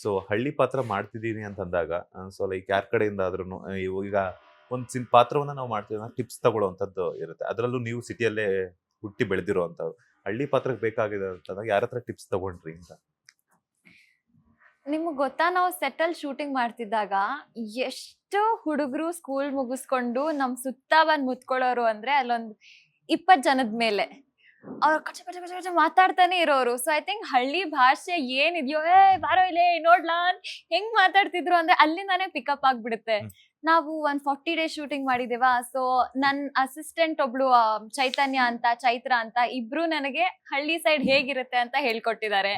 So ಹಳ್ಳಿ ಪಾತ್ರ ಮಾಡ್ತಿದ್ದೀನಿ ಅಂತಂದಾಗ ಸೊ ಲೈಕ್ ಯಾರ ಕಡೆಯಿಂದ ಆದ್ರೂ ಈಗ ಒಂದು ಪಾತ್ರವನ್ನ ನಾವು ಮಾಡ್ತೀವಿ ಟಿಪ್ಸ್ ತಗೊಳ್ಳೋವಂಥದ್ದು ಇರುತ್ತೆ. ಅದರಲ್ಲೂ ನೀವು ಸಿಟಿಯಲ್ಲೇ ಹುಟ್ಟಿ ಬೆಳೆದಿರೋ ಅಂಥವ್ರು ಹಳ್ಳಿ ಪಾತ್ರಕ್ಕೆ ಬೇಕಾಗಿದೆ ಅಂತಂದಾಗ ಯಾರ ಹತ್ರ ಟಿಪ್ಸ್ ತಗೊಂಡ್ರಿ ಅಂತ? ನಿಮ್ಗೆ ಗೊತ್ತಾ, ನಾವು ಸೆಟ್ಟಲ್ ಶೂಟಿಂಗ್ ಮಾಡ್ತಿದ್ದಾಗ ಎಷ್ಟು ಹುಡುಗರು ಸ್ಕೂಲ್ ಮುಗಿಸ್ಕೊಂಡು ನಮ್ ಸುತ್ತ ಬಂದ್ ಮುತ್ಕೊಳ್ಳೋರು ಅಂದ್ರೆ ಅಲ್ಲೊಂದ್ 20 ಜನದ ಮೇಲೆ ಅವ್ರು ಕಚ ಕಚ ಕಚ ಕಚ ಮಾತಾಡ್ತಾನೆ ಇರೋರು. ಸೊ ಐ ಥಿಂಕ್ ಹಳ್ಳಿ ಭಾಷೆ ಏನಿದೆಯೋ ಬಾರೋ ಇಲ್ಲೇ ನೋಡ್ಲಾ ಹೆಂಗ್ ಮಾತಾಡ್ತಿದ್ರು ಅಂದ್ರೆ ಅಲ್ಲಿಂದಾನೇ ಪಿಕಪ್ ಆಗ್ಬಿಡುತ್ತೆ. ನಾವು 40 ಡೇಸ್ ಶೂಟಿಂಗ್ ಮಾಡಿದೇವಾ. ಸೊ ನನ್ ಅಸಿಸ್ಟೆಂಟ್ ಒಬ್ಳು ಚೈತನ್ಯ ಅಂತ, ಚೈತ್ರ ಅಂತ, ಇಬ್ರು ನನಗೆ ಹಳ್ಳಿ ಸೈಡ್ ಹೇಗಿರುತ್ತೆ ಅಂತ ಹೇಳ್ಕೊಟ್ಟಿದ್ದಾರೆ.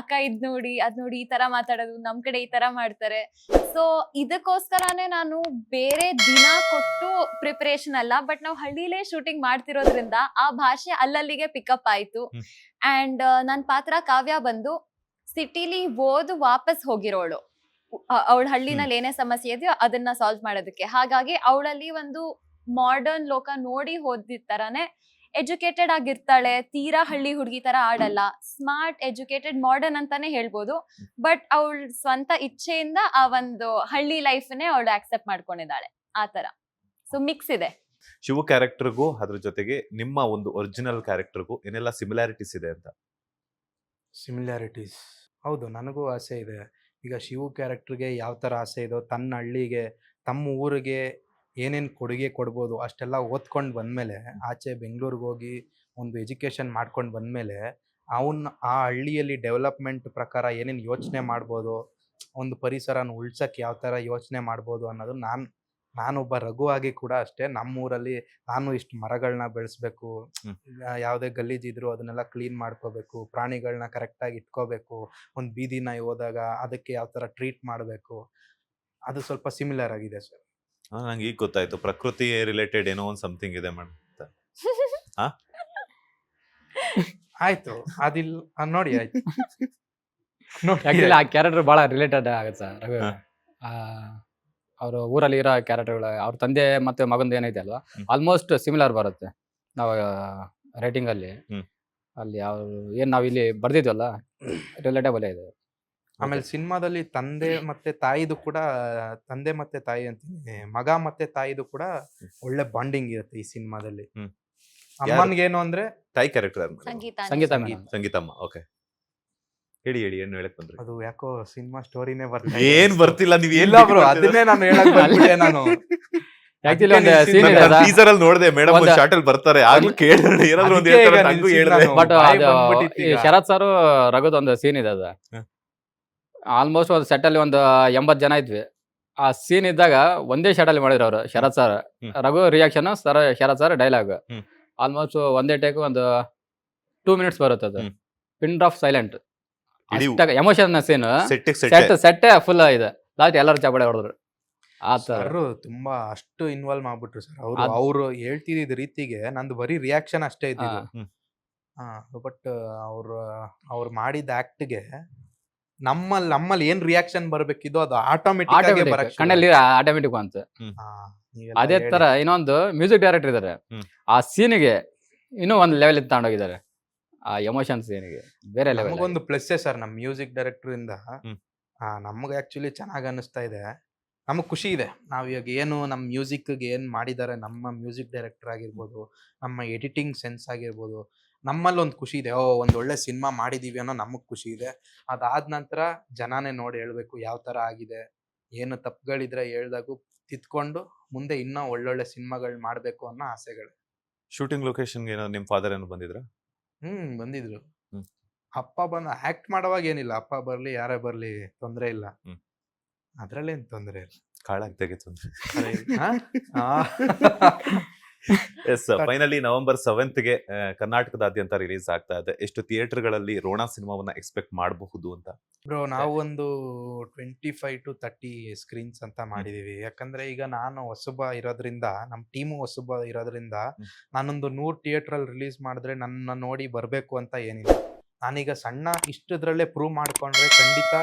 ಅಕ್ಕ ಇದ್ ನೋಡಿ ಅದ್ ನೋಡಿ, ಈ ತರ ಮಾತಾಡೋದು, ನಮ್ ಕಡೆ ಈ ತರ ಮಾಡ್ತಾರೆ. ಸೊ ಇದಕ್ಕೋಸ್ಕರನೇ ನಾನು ಬೇರೆ ದಿನ ಕೊಟ್ಟು ಪ್ರಿಪರೇಷನ್ ಅಲ್ಲ, ಬಟ್ ನಾವು ಹಳ್ಳಿಲೇ ಶೂಟಿಂಗ್ ಮಾಡ್ತಿರೋದ್ರಿಂದ ಆ ಭಾಷೆ ಅಲ್ಲಲ್ಲಿಗೆ ಪಿಕಪ್ ಆಯ್ತು. ಅಂಡ್ ನನ್ ಪಾತ್ರ ಕಾವ್ಯ ಬಂದು ಸಿಟಿಲಿ ಓದು ವಾಪಸ್ ಹೋಗಿರೋಳು. ಅವಳ ಹಳ್ಳಿನಲ್ಲಿ ಏನೇ ಸಮಸ್ಯೆ ಇದೆಯೋ ಅದನ್ನ ಸಾಲ್ವ್ ಮಾಡೋದಕ್ಕೆ. ಹಾಗಾಗಿ ಅವಳಲ್ಲಿ ಒಂದು ಮಾಡರ್ನ್ ಲೋಕ ನೋಡಿ ಹೋದಿದ್ ತರಾನೇ ಎಜುಕೇಟೆಡ್ ಆಗಿರ್ತಾಳೆ. ತೀರಾ ಹಳ್ಳಿ ಹುಡುಗಿ ತರ ಆಡಲ್ಲ, ಸ್ಮಾರ್ಟ್ ಎಜುಕೇಟೆಡ್ ಮಾಡರ್ನ್ ಅಂತಾನೆ ಹೇಳ್ಬೋದು. ಬಟ್ ಅವಳ ಸ್ವಂತ ಇಚ್ಛೆಯಿಂದ ಆ ಒಂದು ಹಳ್ಳಿ ಲೈಫ್ನೇ ಅವಳು ಆಕ್ಸೆಪ್ಟ್ ಮಾಡ್ಕೊಂಡಿದ್ದಾಳೆ, ಆ ತರ. ಸೊ ಮಿಕ್ಸ್ ಇದೆ. ಶಿವು ಕ್ಯಾರೆಕ್ಟರ್ಗೂ ಅದ್ರ ಜೊತೆಗೆ ನಿಮ್ಮ ಒಂದು ಒರಿಜಿನಲ್ ಕ್ಯಾರೆಕ್ಟರ್ಗೂ ಏನೆಲ್ಲ ಸಿಮಿಲಾರಿಟೀಸ್ ಇದೆ ಅಂತ? ಸಿಮಿಲಾರಿಟೀಸ್ ಹೌದು, ನನಗೂ ಆಸೆ ಇದೆ. ಈಗ ಶಿವು ಕ್ಯಾರೆಕ್ಟರ್ಗೆ ಯಾವ ಥರ ಆಸೆ ಇದೋ, ತನ್ನ ಹಳ್ಳಿಗೆ ತಮ್ಮ ಊರಿಗೆ ಏನೇನು ಕೊಡುಗೆ ಕೊಡ್ಬೋದು ಅಷ್ಟೆಲ್ಲ ಓದ್ಕೊಂಡು ಬಂದಮೇಲೆ ಆಚೆ ಬೆಂಗಳೂರಿಗೆ ಹೋಗಿ ಒಂದು ಎಜುಕೇಷನ್ ಮಾಡ್ಕೊಂಡು ಬಂದಮೇಲೆ ಆ ಹಳ್ಳಿಯಲ್ಲಿ ಡೆವಲಪ್ಮೆಂಟ್ ಪ್ರಕಾರ ಏನೇನು ಯೋಚನೆ ಮಾಡ್ಬೋದು, ಒಂದು ಪರಿಸರನ ಉಳ್ಸೋಕ್ಕೆ ಯಾವ ಥರ ಯೋಚನೆ ಮಾಡ್ಬೋದು ಅನ್ನೋದು ನಾನೊಬ್ಬ ರಘುವಾಗಿ ಕೂಡ ಅಷ್ಟೇ. ನಮ್ಮೂರಲ್ಲಿ ನಾನು ಇಷ್ಟು ಮರಗಳನ್ನ ಬೆಳೆಸ್ಬೇಕು, ಯಾವುದೇ ಗಲೀಜಿದ್ರು ಅದನ್ನೆಲ್ಲ ಕ್ಲೀನ್ ಮಾಡ್ಕೋಬೇಕು, ಪ್ರಾಣಿಗಳನ್ನ ಕರೆಕ್ಟಾಗಿ ಇಟ್ಕೋಬೇಕು, ಒಂದು ಬೀದಿ ನಾಯಿ ಹೋದಾಗ ಅದಕ್ಕೆ ಯಾವ ಥರ ಟ್ರೀಟ್ ಮಾಡಬೇಕು, ಅದು ಸ್ವಲ್ಪ ಸಿಮಿಲರ್ ಆಗಿದೆ ಸರ್. ನಂಗೆ ಈಗ ಗೊತ್ತಾಯ್ತು, ಪ್ರಕೃತಿ ರಿಲೇಟೆಡ್ ಏನೋ ಒಂದು ಸಮಥಿಂಗ್ ಇದೆ ಮೇಡಮ್. ಆಯ್ತು, ಅದಿಲ್ಲ ನೋಡಿ, ಆಯ್ತು ನೋಡಿ. ಆಕ್ಚುಲಿ ಆ ಕ್ಯಾರೆಕ್ಟರ್ ಬಹಳ ರಿಲೇಟೆಡ್ ಆಗುತ್ತೆ ಸರ್. ಅವ್ರ ಊರಲ್ಲಿ ಇರೋ ಕ್ಯಾರೆಕ್ಟರ್ಗಳು, ಅವ್ರ ತಂದೆ ಮತ್ತೆ ಮಗಂದು ಏನೈತೆ ಅಲ್ವಾ, ಆಲ್ಮೋಸ್ಟ್ ಸಿಮಿಲರ್ ಬರುತ್ತೆ. ನಾವು ರೈಟಿಂಗ್ ಅಲ್ಲಿ ಅವ್ರು ಏನ್ ನಾವ್ ಇಲ್ಲಿ ಬರ್ದಿದ್ವಲ್ಲ, ರಿಲೇಟಬಲ್ ಇದೆ. ಆಮೇಲೆ ಸಿನಿಮಾದಲ್ಲಿ ತಂದೆ ಮತ್ತೆ ತಾಯಿ ಅಂತೀನಿ, ಮಗ ಮತ್ತೆ ತಾಯಿದು ಕೂಡ ಒಳ್ಳೆ ಬಾಂಡಿಂಗ್ ಇರುತ್ತೆ ಈ ಸಿನಿಮಾದಲ್ಲಿ. ಅಮ್ಮನ್ಗೇನು ಅಂದ್ರೆ ತಾಯಿ ಕ್ಯಾರೆಕ್ಟರ್ ಸಂಗೀತ ಸಂಗೀತಮ್ಮ. ಓಕೆ, ಹೇಳಿ ಏನ್ ಹೇಳಕ್ ಬಂದ್ರಿ? ಅದು ಯಾಕೋ ಸಿನಿಮಾ ಸ್ಟೋರಿನೇ ಏನ್ ಬರ್ತಿಲ್ಲ, ನೀವ್ ಇಲ್ಲ ಬ್ರೋ, ಅದನ್ನೇ ನಾನು ಹೇಳಕ್ ಬಂದ್ಬಿಟ್ಟೆ. ನಾನು ಆಕ್ಚುಲಿ ಒಂದು ಸೀನ್ ಇದೆ ಟೀಸರ್ ಅಲ್ಲಿ ನೋಡಿದೆ, ಮೇಡಮ್ ಒಂದು ಶಾರ್ಟ್ ಅಲ್ಲಿ ಬರ್ತಾರೆ, ಆಗ್ಲೂ ಕೇಳಿದ್ರೆ ಏನಾದ್ರು ಒಂದು ಹೇಳ್ತಾರೆ, ನಂಗೂ ಹೇಳಿದೆ. ಬಟ್ ಶರತ್ ಸರ್ ರಘುದ್ ಒಂದು ಸೀನ್ ಇದೆ, ಅದು ಆಲ್ಮೋಸ್ಟ್ ಒಂದು ಸೆಟ್ ಅಲ್ಲಿ ಒಂದು 80 ಜನ ಇದ್ವಿ. ಆ ಸೀನ್ ಇದ್ದಾಗ ಒಂದೇ ಶಾರ್ಟ್ ಅಲ್ಲಿ ಮಾಡಿದ್ರು ಅವರು, Sharath sir. Raghu reaction, Sharath sir dialogue. Almost ಒಂದೇ ಟೇಕ್ ಒಂದು 2 minutes ಬರುತ್ತೆ. ಅದು pin drop silent, emotion scene set full ಇದೆ. ಲಾಸ್ಟ್ ಎಲ್ಲರೂ ಚಪ್ಪಾಳೆ ಹೊಡೆದ್ರು. ಸರ್ ತುಂಬಾ ಅಷ್ಟು ಇನ್ವಾಲ್ವ್ ಮಾಡ್ಬಿಟ್ರು ಸರ್. ಅವ್ರು ಹೇಳ್ತಿದ್ದ ರೀತಿಗೆ ನಂದು ಬರೀ ರಿಯಾಕ್ಷನ್ ಅಷ್ಟೇ ಇದ್ದಿದ್ದು. ಬಟ್ ಅವ್ರು ಮಾಡಿದ ಆಕ್ಟ್ಗೆ ನಮ್ಮಲ್ಲಿ ಏನ್ ರಿಯಾಕ್ಷನ್ ಬರ್ಬೇಕಿದ್ದು ಅದು ಆಟೋಮೆಟಿಕ್ ಕಣ್ಣಲ್ಲಿ ಆಟೋಮೆಟಿಕ್ ಅಂತ. ಅದೇ ತರ ಇನ್ನೊಂದು ಮ್ಯೂಸಿಕ್ ಡೈರೆಕ್ಟರ್ ಇದಾರೆ, ಆ ಸೀನ್ಗೆ ಇನ್ನೂ ಒಂದು ಲೆವೆಲ್ ತಗೊಂಡೋಗಿದ್ದಾರೆ. ಆ ಎಮೋಷನ್ ಸೀನ್ಗೆ ಬೇರೆ ಲೆವೆಲ್. ಒಂದು ಪ್ಲಸ್ಸೇ ಸರ್ ನಮ್ಮ ಮ್ಯೂಸಿಕ್ ಡೈರೆಕ್ಟರ್ ಇಂದ. ನಮ್ಗೆ ಆಕ್ಚುಲಿ ಚೆನ್ನಾಗಿ ಅನಿಸ್ತಾ ಇದೆ, ನಮಗೆ ಖುಷಿ ಇದೆ. ನಾವು ಇವಾಗ ಏನು ನಮ್ಮ ಮ್ಯೂಸಿಕ್ಗೆ ಏನು ಮಾಡಿದ್ದಾರೆ ನಮ್ಮ ಮ್ಯೂಸಿಕ್ ಡೈರೆಕ್ಟರ್ ಆಗಿರ್ಬೋದು, ನಮ್ಮ ಎಡಿಟಿಂಗ್ ಸೆನ್ಸ್ ಆಗಿರ್ಬೋದು, ನಮ್ಮಲ್ಲಿ ಒಂದು ಖುಷಿ ಇದೆ. ಒಂದು ಒಳ್ಳೆ ಸಿನಿಮಾ ಮಾಡಿದೀವಿ ಅನ್ನೋ ನಮಗೆ ಖುಷಿ ಇದೆ. ಅದಾದ ನಂತರ ಜನನೇ ನೋಡಿ ಹೇಳ್ಬೇಕು ಯಾವ ಥರ ಆಗಿದೆ, ಏನು ತಪ್ಪುಗಳಿದ್ರೆ ಹೇಳ್ದಾಗೂ ತಿದ್ಕೊಂಡು ಮುಂದೆ ಇನ್ನೂ ಒಳ್ಳೊಳ್ಳೆ ಸಿನಿಮಾಗಳು ಮಾಡಬೇಕು ಅನ್ನೋ ಆಸೆಗಳು. ಶೂಟಿಂಗ್ ಲೊಕೇಶನ್ಗೆ ಏನೋ ನಿಮ್ಮ ಫಾದರ್ ಏನು ಬಂದಿದ್ರ? ಬಂದಿದ್ರು. ಅಪ್ಪ ಬಂದು ಆಕ್ಟ್ ಮಾಡೋವಾಗ ಏನಿಲ್ಲ, ಅಪ್ಪ ಬರ್ಲಿ ಯಾರೇ ಬರ್ಲಿ ತೊಂದರೆ ಇಲ್ಲ, ಅದ್ರಲ್ಲೇನು ತೊಂದರೆ ಇಲ್ಲ. ಕಾಳಾಗ್ದಾಗೆ ತೊಂದರೆ. ಎಸ್, ಫೈನಲಿ November 7th ಕರ್ನಾಟಕದಾದ್ಯಂತ ರಿಲೀಸ್ ಆಗ್ತಾ ಇದೆ. ಎಷ್ಟು ಥಿಯೇಟರ್ಗಳಲ್ಲಿ ರೋಣ ಸಿನಿಮಾವನ್ನ ಎಕ್ಸ್ಪೆಕ್ಟ್ ಮಾಡಬಹುದು ಅಂತ? ಬ್ರೋ, ನಾವು ಒಂದು 25 to 30 ಸ್ಕ್ರೀನ್ಸ್ ಅಂತ ಮಾಡಿದೀವಿ. ಯಾಕಂದ್ರೆ ಈಗ ನಾನು ಹೊಸಬ ಇರೋದ್ರಿಂದ, ನಮ್ಮ ಟೀಮು ಹೊಸಬ ಇರೋದ್ರಿಂದ, ನಾನೊಂದು 100 ಥಿಯೇಟ್ರಲ್ಲಿ ರಿಲೀಸ್ ಮಾಡಿದ್ರೆ ನನ್ನ ನೋಡಿ ಬರಬೇಕು ಅಂತ ಏನಿಲ್ಲ. ನಾನೀಗ ಸಣ್ಣ ಇಷ್ಟದ್ರಲ್ಲೇ ಪ್ರೂವ್ ಮಾಡ್ಕೊಂಡ್ರೆ ಖಂಡಿತ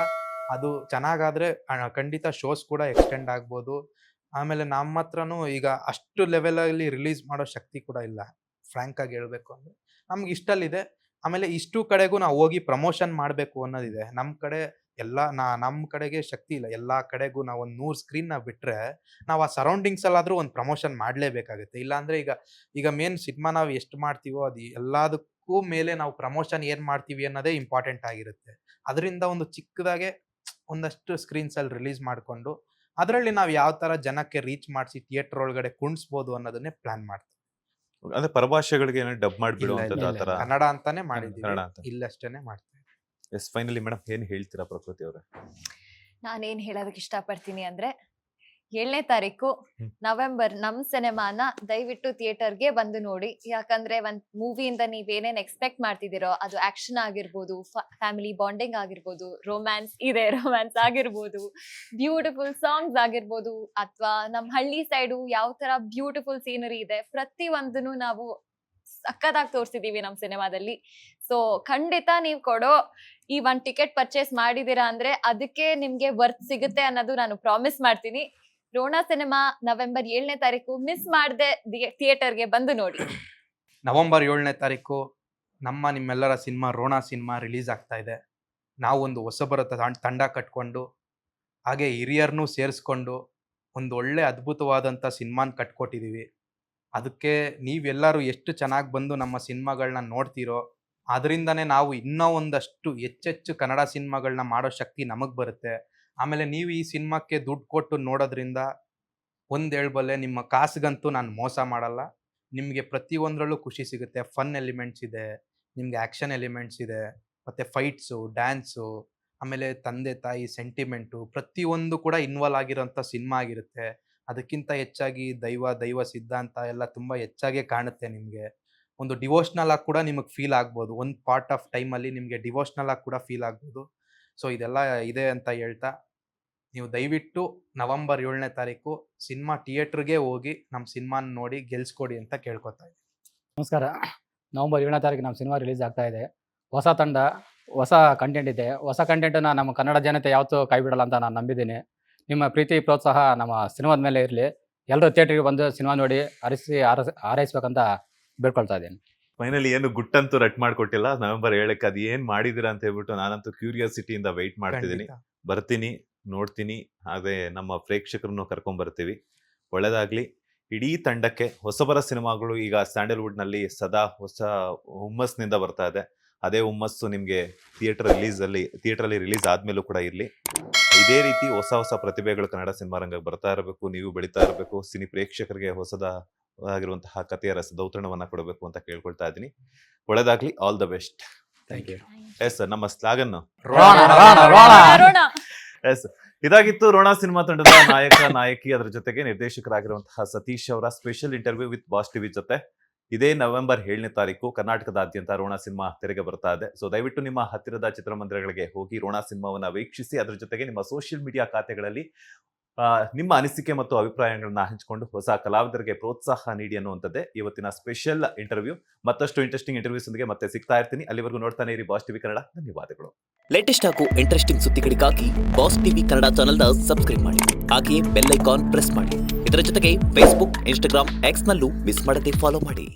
ಅದು ಚೆನ್ನಾಗಾದ್ರೆ ಖಂಡಿತ ಶೋಸ್ ಕೂಡ ಎಕ್ಸ್ಟೆಂಡ್ ಆಗ್ಬೋದು. ಆಮೇಲೆ ನಮ್ಮ ಹತ್ರನೂ ಈಗ ಅಷ್ಟು ಲೆವೆಲಲ್ಲಿ ರಿಲೀಸ್ ಮಾಡೋ ಶಕ್ತಿ ಕೂಡ ಇಲ್ಲ, ಫ್ರ್ಯಾಂಕ್ ಆಗಿ ಹೇಳ್ಬೇಕು ಅಂದರೆ. ನಮ್ಗೆ ಇಷ್ಟಲ್ಲಿದೆ. ಆಮೇಲೆ ಇಷ್ಟು ಕಡೆಗೂ ನಾವು ಹೋಗಿ ಪ್ರಮೋಷನ್ ಮಾಡಬೇಕು ಅನ್ನೋದಿದೆ. ನಮ್ಮ ಕಡೆ ನಮ್ಮ ಕಡೆಗೆ ಶಕ್ತಿ ಇಲ್ಲ. ಎಲ್ಲ ಕಡೆಗೂ ನಾವು ಒಂದು 100 ಸ್ಕ್ರೀನ್ ಬಿಟ್ರೆ ನಾವು ಆ ಸರೌಂಡಿಂಗ್ಸ್ ಅಲ್ಲಾದ್ರೂ ಒಂದು ಪ್ರಮೋಷನ್ ಮಾಡಲೇಬೇಕಾಗುತ್ತೆ. ಇಲ್ಲಾಂದ್ರೆ ಈಗ ಮೇನ್ ಸಿನಿಮಾ ನಾವು ಎಷ್ಟು ಮಾಡ್ತೀವೋ ಅದು ಎಲ್ಲದಕ್ಕೂ ಮೇಲೆ ನಾವು ಪ್ರಮೋಷನ್ ಏನು ಮಾಡ್ತೀವಿ ಅನ್ನೋದೇ ಇಂಪಾರ್ಟೆಂಟ್ ಆಗಿರುತ್ತೆ. ಅದರಿಂದ ಒಂದು ಚಿಕ್ಕದಾಗೆ ಒಂದಷ್ಟು ಸ್ಕ್ರೀನ್ಸ್ ಅಲ್ಲಿ ರಿಲೀಸ್ ಮಾಡಿಕೊಂಡು ಅದರಲ್ಲಿ ನಾವು ಯಾವ ತರ ಜನಕ್ಕೆ ರೀಚ್ ಮಾಡಿಸಿ ಥಿಯೇಟರ್ ಒಳಗಡೆ ಕುಣಿಸ್ಬೋದು ಅನ್ನೋದನ್ನೇ ಪ್ಲಾನ್ ಮಾಡ್ತೀವಿ. ಅಂದ್ರೆ ಪರಭಾಷೆಗಳಿಗೆ ಏನೋ ಡಬ್ ಇಲ್ಲ, ಮಾಡಿಬಿಡುವಂಥದ್ದು ಆ ಇಲ್ಲ, ಥರ. ಕನ್ನಡ ಅಂತಾನೆ ಮಾಡಿದ್ದೀವಿ, ಕನ್ನಡ ಅಂತ. ಇಲ್ಲಷ್ಟೇನೆ ಮಾಡ್ತೀವಿ. ಎಸ್, ಫೈನಲಿ ಮೇಡಮ್ ಏನು ಹೇಳ್ತೀರಾ ಪ್ರಕೃತಿ ಅವರೇ? ನಾನೇನ್ ಹೇಳೋದಕ್ಕೆ ಇಷ್ಟಪಡ್ತೀನಿ ಅಂದ್ರೆ 7ನೇ ತಾರೀಕು ಹ್ಮ್. ನವೆಂಬರ್ ನಮ್ ಸಿನಿಮಾನ ದಯವಿಟ್ಟು ಥಿಯೇಟರ್ಗೆ ಬಂದು ನೋಡಿ. ಯಾಕಂದ್ರೆ ಒಂದ್ ಮೂವಿಯಿಂದ ನೀವೇನೇನ್ ಎಕ್ಸ್ಪೆಕ್ಟ್ ಮಾಡ್ತಿದ್ದೀರೋ ಅದು ಆಕ್ಷನ್ ಆಗಿರ್ಬೋದು, ಫ್ಯಾಮಿಲಿ ಬಾಂಡಿಂಗ್ ಆಗಿರ್ಬೋದು, ರೊಮ್ಯಾನ್ಸ್ ಆಗಿರ್ಬೋದು, ಬ್ಯೂಟಿಫುಲ್ ಸಾಂಗ್ಸ್ ಆಗಿರ್ಬೋದು, ಅಥವಾ ನಮ್ ಹಳ್ಳಿ ಸೈಡು ಯಾವ ತರ ಬ್ಯೂಟಿಫುಲ್ ಸೀನರಿ ಇದೆ, ಪ್ರತಿ ಒಂದನ್ನು ನಾವು ಸಕ್ಕತ್ತಾಗಿ ತೋರಿಸಿದೀವಿ ನಮ್ ಸಿನಿಮಾದಲ್ಲಿ. ಸೊ ಖಂಡಿತ ನೀವು ಕೊಡೋ ಈ 1 ಟಿಕೆಟ್ ಪರ್ಚೇಸ್ ಮಾಡಿದೀರಾ ಅಂದ್ರೆ ಅದಕ್ಕೆ ನಿಮ್ಗೆ ವರ್ತ್ ಸಿಗುತ್ತೆ ಅನ್ನೋದು ನಾನು ಪ್ರಾಮಿಸ್ ಮಾಡ್ತೀನಿ. ರೋಣ ಸಿನಿಮಾ ನವೆಂಬರ್ 7ನೇ ತಾರೀಕು ಮಿಸ್ ಮಾಡದೆ ಥಿಯೇಟರ್ಗೆ ಬಂದು ನೋಡಿ. ನವೆಂಬರ್ 7ನೇ ತಾರೀಕು ನಿಮ್ಮೆಲ್ಲರ ಸಿನಿಮಾ ರೋಣ ಸಿನಿಮಾ ರಿಲೀಸ್ ಆಗ್ತಾ ಇದೆ. ನಾವು ಒಂದು ಹೊಸಬರ ತಂಡ ಕಟ್ಕೊಂಡು ಹಾಗೆ ಹಿರಿಯರನ್ನೂ ಸೇರಿಸ್ಕೊಂಡು ಒಂದು ಒಳ್ಳೆ ಅದ್ಭುತವಾದಂಥ ಸಿನಿಮಾನ ಕಟ್ಕೊಟ್ಟಿದ್ದೀವಿ. ಅದಕ್ಕೆ ನೀವೆಲ್ಲರೂ ಎಷ್ಟು ಚೆನ್ನಾಗಿ ಬಂದು ನಮ್ಮ ಸಿನಿಮಾಗಳನ್ನ ನೋಡ್ತೀರೋ ಅದರಿಂದನೇ ನಾವು ಇನ್ನೂ ಒಂದಷ್ಟು ಹೆಚ್ಚೆಚ್ಚು ಕನ್ನಡ ಸಿನಿಮಾಗಳನ್ನ ಮಾಡೋ ಶಕ್ತಿ ನಮಗೆ ಬರುತ್ತೆ. ಆಮೇಲೆ ನೀವು ಈ ಸಿನಿಮಾಕ್ಕೆ ದುಡ್ಡು ಕೊಟ್ಟು ನೋಡೋದ್ರಿಂದ ಒಂದು ಹೇಳ್ಬಲ್ಲೆ, ನಿಮ್ಮ ಕಾಸಿಗಂತೂ ನಾನು ಮೋಸ ಮಾಡಲ್ಲ. ನಿಮಗೆ ಪ್ರತಿಯೊಂದರಲ್ಲೂ ಖುಷಿ ಸಿಗುತ್ತೆ. ಫನ್ ಎಲಿಮೆಂಟ್ಸ್ ಇದೆ, ನಿಮಗೆ ಆ್ಯಕ್ಷನ್ ಎಲಿಮೆಂಟ್ಸ್ ಇದೆ, ಮತ್ತು ಫೈಟ್ಸು, ಡ್ಯಾನ್ಸು, ಆಮೇಲೆ ತಂದೆ ತಾಯಿ ಸೆಂಟಿಮೆಂಟು ಪ್ರತಿಯೊಂದು ಕೂಡ ಇನ್ವಾಲ್ವ್ ಆಗಿರೋಂಥ ಸಿನಿಮಾ ಆಗಿರುತ್ತೆ. ಅದಕ್ಕಿಂತ ಹೆಚ್ಚಾಗಿ ದೈವ ಸಿದ್ಧಾಂತ ಎಲ್ಲ ತುಂಬ ಹೆಚ್ಚಾಗೇ ಕಾಣುತ್ತೆ. ನಿಮಗೆ ಒಂದು ಡಿವೋಷ್ನಲ್ ಆಗಿ ಕೂಡ ನಿಮಗೆ ಫೀಲ್ ಆಗ್ಬೋದು. ಒಂದು ಪಾರ್ಟ್ ಆಫ್ ಟೈಮಲ್ಲಿ ನಿಮಗೆ ಡಿವೋಷ್ನಲ್ ಆಗಿ ಕೂಡ ಫೀಲ್ ಆಗ್ಬೋದು. ಸೊ ಇದೆಲ್ಲ ಇದೆ ಅಂತ ಹೇಳ್ತಾ ನೀವು ದಯವಿಟ್ಟು ನವೆಂಬರ್ 7ನೇ ತಾರೀಕು ಸಿನಿಮಾ ಥಿಯೇಟ್ರಿಗೆ ಹೋಗಿ ನಮ್ಮ ಸಿನಿಮಾನ ನೋಡಿ ಗೆಲ್ಸ್ಕೊಡಿ ಅಂತ ಕೇಳ್ಕೊತಾ ಇದ್ದೀನಿ. ನಮಸ್ಕಾರ. ನವೆಂಬರ್ 7ನೇ ತಾರೀಕು ನಮ್ಮ ಸಿನಿಮಾ ರಿಲೀಸ್ ಆಗ್ತಾ ಇದೆ. ಹೊಸ ತಂಡ, ಹೊಸ ಕಂಟೆಂಟ್ ಇದೆ. ಹೊಸ ಕಂಟೆಂಟನ್ನು ನಮ್ಮ ಕನ್ನಡ ಜನತೆ ಯಾವತ್ತೂ ಕೈ ಬಿಡಲ್ಲ ಅಂತ ನಾನು ನಂಬಿದ್ದೀನಿ. ನಿಮ್ಮ ಪ್ರೀತಿ ಪ್ರೋತ್ಸಾಹ ನಮ್ಮ ಸಿನಿಮಾದ ಮೇಲೆ ಇರಲಿ. ಎಲ್ಲರೂ ಥಿಯೇಟ್ರಿಗೆ ಬಂದು ಸಿನಿಮಾ ನೋಡಿ ಹಾರೈಸ್ಬೇಕಂತ ಬೇಡ್ಕೊಳ್ತಾ ಇದ್ದೀನಿ. ಫೈನಲಿ ಏನು ಗುಟ್ಟಂತೂ ರಟ್ ಮಾಡ್ಕೊಟ್ಟಿಲ್ಲ. ನವೆಂಬರ್ 7ಕ್ಕೆ ಅದು ಏನು ಮಾಡಿದಿರಾ ಅಂತ ಹೇಳ್ಬಿಟ್ಟು ನಾನಂತೂ ಕ್ಯೂರಿಯಾಸಿಟಿಯಿಂದ ವೆಯ್ಟ್ ಮಾಡ್ತಿದ್ದೀನಿ. ಖಂಡಿತ. ಬರ್ತೀನಿ, ನೋಡ್ತೀನಿ, ಅದೇ ನಮ್ಮ ಪ್ರೇಕ್ಷಕರನ್ನು ಕರ್ಕೊಂಡ್ಬರ್ತೀವಿ. ಒಳ್ಳೆಯದಾಗಲಿ. ಇಡೀ ತಂಡಕ್ಕೆ ಹೊಸಬರ ಸಿನಿಮಾಗಳು ಈಗ ಸ್ಯಾಂಡಲ್ವುಡ್ನಲ್ಲಿ ಸದಾ ಹೊಸ ಹುಮ್ಮಸ್ನಿಂದ ಬರ್ತಾ ಇದೆ. ಅದೇ ಹುಮ್ಮಸ್ಸು ನಿಮಗೆ ಥಿಯೇಟ್ರಲ್ಲಿ ರಿಲೀಸ್ ಆದಮೇಲೂ ಕೂಡ ಇರಲಿ. ಇದೇ ರೀತಿ ಹೊಸ ಪ್ರತಿಭೆಗಳು ಕನ್ನಡ ಸಿನಿಮಾ ರಂಗಕ್ಕೆ ಬರ್ತಾ ಇರಬೇಕು. ನೀವು ಬೆಳೀತಾ ಇರಬೇಕು. ಸಿನಿ ಪ್ರೇಕ್ಷಕರಿಗೆ ಹೊಸದಾಗಿರುವಂತಹ ಕಥೆಯ ರಸದೌತಣವನ್ನು ಕೊಡಬೇಕು ಅಂತ ಕೇಳ್ಕೊಳ್ತಾ ಇದ್ದೀನಿ. ಒಳ್ಳೆಯದಾಗಲಿ. All the best. Thank you. Yes, ನಮ್ಮ ಸ್ಲಾಗನ್ನು ರೋಣ. ಎಸ್, ಇದಾಗಿತ್ತು ರೋಣ ಸಿನಿಮಾ ತಂಡದ ನಾಯಕಿ ಅದರ ಜೊತೆಗೆ ನಿರ್ದೇಶಕರಾಗಿರುವಂತಹ ಸತೀಶ್ ಅವರ special interview with boss TV ಜೊತೆ. ಇದೇ ನವೆಂಬರ್ 7ನೇ ತಾರೀಕು ಕರ್ನಾಟಕದಾದ್ಯಂತ ರೋಣ ಸಿನಿಮಾ ತೆರೆಗೆ ಬರ್ತಾ ಇದೆ. ಸೊ ದಯವಿಟ್ಟು ನಿಮ್ಮ ಹತ್ತಿರದ ಚಿತ್ರಮಂದಿರಗಳಿಗೆ ಹೋಗಿ ರೋಣ ಸಿನಿಮಾವನ್ನ ವೀಕ್ಷಿಸಿ. ಅದರ ಜೊತೆಗೆ ನಿಮ್ಮ ಸೋಷಿಯಲ್ ಮೀಡಿಯಾ ಖಾತೆಗಳಲ್ಲಿ ನಿಮ್ಮ ಅನಿಸಿಕೆ ಮತ್ತು ಅಭಿಪ್ರಾಯಗಳನ್ನ ಹಂಚಿಕೊಂಡು ಹೊಸ ಕಲಾವಿದರಿಗೆ ಪ್ರೋತ್ಸಾಹ ನೀಡಿ ಅನ್ನುವಂಥದ್ದೇ ಇವತ್ತಿನ ಸ್ಪೆಷಲ್ ಇಂಟರ್ವ್ಯೂ. ಮತ್ತಷ್ಟು ಇಂಟ್ರೆಸ್ಟಿಂಗ್ ಇಂಟರ್ವ್ಯೂಸ್ ಒಂದಿಗೆ ಮತ್ತೆ ಸಿಗ್ತಾ ಇರ್ತೀನಿ. ಅಲ್ಲಿವರೆಗೂ ನೋಡ್ತಾನೆ ಇರಿ ಬಾಸ್ ಟಿವಿ ಕನ್ನಡ. ಧನ್ಯವಾದಗಳು. ಲೇಟೆಸ್ಟ್ ಹಾಗೂ ಇಂಟ್ರೆಸ್ಟಿಂಗ್ ಸುದ್ದಿಗಳಿಗಾಗಿ ಬಾಸ್ ಟಿವಿ ಕನ್ನಡ ಚಾನೆಲ್ನ ಸಬ್ಸ್ಕ್ರೈಬ್ ಮಾಡಿ. ಹಾಗೆಯೇ ಬೆಲ್ ಐಕಾನ್ ಪ್ರೆಸ್ ಮಾಡಿ. ಇದರ ಜೊತೆಗೆ ಫೇಸ್ಬುಕ್, ಇನ್ಸ್ಟಾಗ್ರಾಮ್, ಎಕ್ಸ್ನಲ್ಲೂ ಮಿಸ್ ಮಾಡದೆ ಫಾಲೋ ಮಾಡಿ.